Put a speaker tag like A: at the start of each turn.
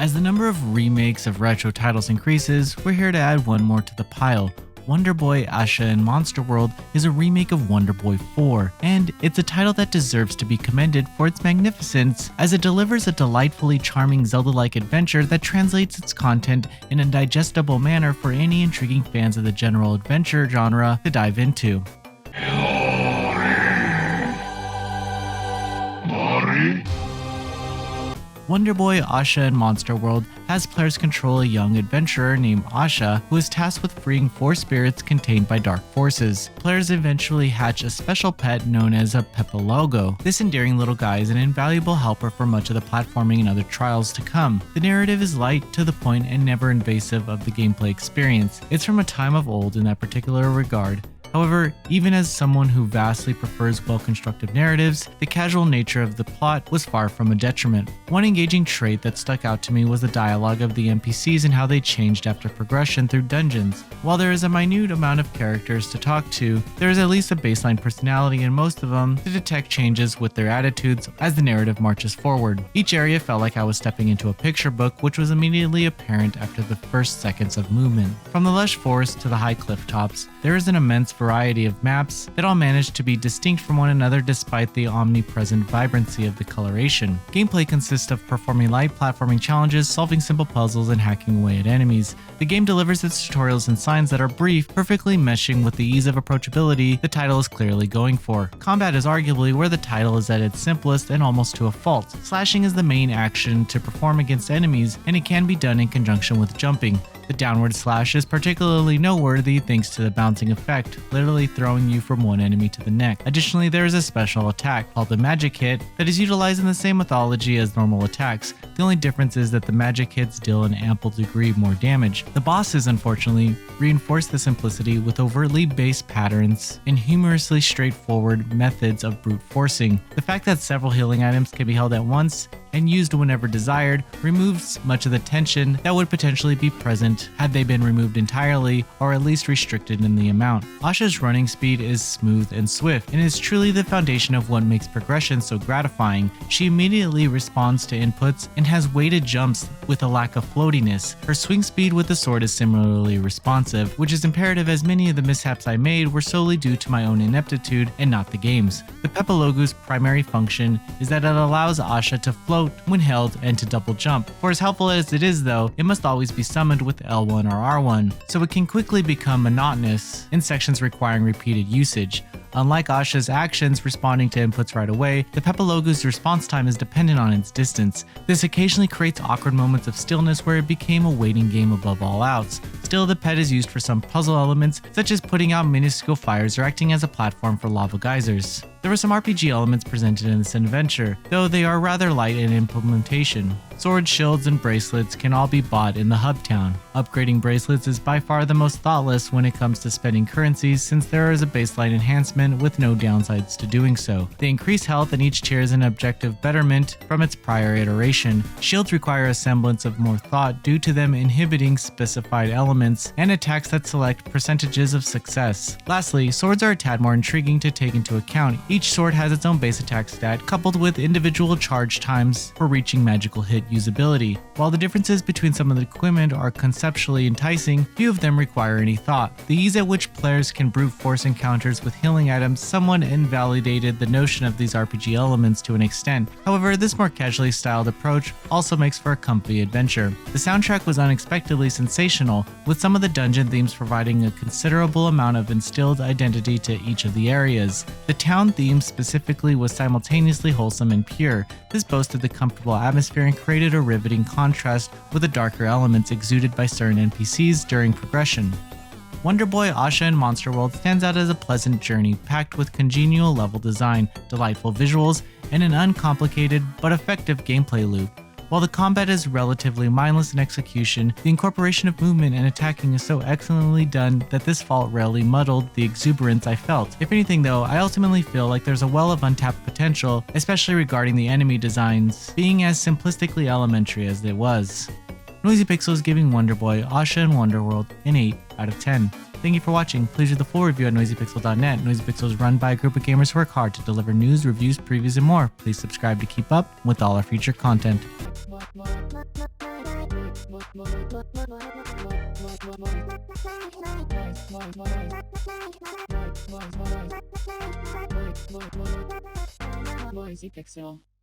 A: As the number of remakes of retro titles increases, we're here to add one more to the pile. Wonder Boy, Asha, and Monster World is a remake of Wonder Boy 4, and it's a title that deserves to be commended for its magnificence, as it delivers a delightfully charming Zelda-like adventure that translates its content in a digestible manner for any intriguing fans of the general adventure genre to dive into. Wonder Boy, Asha, and Monster World has players control a young adventurer named Asha who is tasked with freeing 4 spirits contained by dark forces. Players eventually hatch a special pet known as a Pepalogo. This endearing little guy is an invaluable helper for much of the platforming and other trials to come. The narrative is light, to the point, and never invasive of the gameplay experience. It's from a time of old in that particular regard. However, even as someone who vastly prefers well-constructed narratives, the casual nature of the plot was far from a detriment. One engaging trait that stuck out to me was the dialogue of the NPCs and how they changed after progression through dungeons. While there is a minute amount of characters to talk to, there is at least a baseline personality in most of them to detect changes with their attitudes as the narrative marches forward. Each area felt like I was stepping into a picture book, which was immediately apparent after the first seconds of movement. From the lush forest to the high cliff tops, there is an immense variety of maps that all manage to be distinct from one another despite the omnipresent vibrancy of the coloration. Gameplay consists of performing light platforming challenges, solving simple puzzles, and hacking away at enemies. The game delivers its tutorials and signs that are brief, perfectly meshing with the ease of approachability the title is clearly going for. Combat is arguably where the title is at its simplest and almost to a fault. Slashing is the main action to perform against enemies, and it can be done in conjunction with jumping. The downward slash is particularly noteworthy thanks to the bouncing effect, literally throwing you from one enemy to the next. Additionally, there is a special attack called the magic hit that is utilized in the same mythology as normal attacks. The only difference is that the magic hits deal an ample degree more damage. The bosses, unfortunately, reinforce the simplicity with overtly based patterns and humorously straightforward methods of brute forcing. The fact that several healing items can be held at once and used whenever desired removes much of the tension that would potentially be present had they been removed entirely or at least restricted in the amount. Asha's running speed is smooth and swift and is truly the foundation of what makes progression so gratifying. She immediately responds to inputs and has weighted jumps with a lack of floatiness. Her swing speed with the sword is similarly responsive, which is imperative as many of the mishaps I made were solely due to my own ineptitude and not the game's. The Pepalogu's primary function is that it allows Asha to float when held and to double jump. For as helpful as it is though, it must always be summoned with L1 or R1, so it can quickly become monotonous in sections requiring repeated usage. Unlike Asha's actions responding to inputs right away, the Pepalogu's response time is dependent on its distance. This occasionally creates awkward moments of stillness where it became a waiting game above all else. Still, the pet is used for some puzzle elements, such as putting out minuscule fires or acting as a platform for lava geysers. There were some RPG elements presented in this adventure, though they are rather light in implementation. Swords, shields, and bracelets can all be bought in the hub town. Upgrading bracelets is by far the most thoughtless when it comes to spending currencies, since there is a baseline enhancement with no downsides to doing so. They increase health and each tier is an objective betterment from its prior iteration. Shields require a semblance of more thought due to them inhibiting specified elements and attacks that select percentages of success. Lastly, swords are a tad more intriguing to take into account. Each sword has its own base attack stat, coupled with individual charge times for reaching magical hit usability. While the differences between some of the equipment are conceptually enticing, few of them require any thought. The ease at which players can brute force encounters with healing items somewhat invalidated the notion of these RPG elements to an extent. However, this more casually styled approach also makes for a comfy adventure. The soundtrack was unexpectedly sensational, with some of the dungeon themes providing a considerable amount of instilled identity to each of the areas. The town theme specifically was simultaneously wholesome and pure. This boasted the comfortable atmosphere and created a riveting contrast with the darker elements exuded by certain NPCs during progression. Wonder Boy, Asha, and Monster World stands out as a pleasant journey packed with congenial level design, delightful visuals, and an uncomplicated but effective gameplay loop. While the combat is relatively mindless in execution, the incorporation of movement and attacking is so excellently done that this fault rarely muddled the exuberance I felt. If anything though, I ultimately feel like there's a well of untapped potential, especially regarding the enemy designs being as simplistically elementary as it was. Noisy Pixel is giving Wonder Boy, Asha, and Wonder World an 8 out of 10. Thank you for watching. Please read the full review at noisypixel.net. Noisy Pixel is run by a group of gamers who work hard to deliver news, reviews, previews, and more. Please subscribe to keep up with all our future content.
B: Voice Pixel.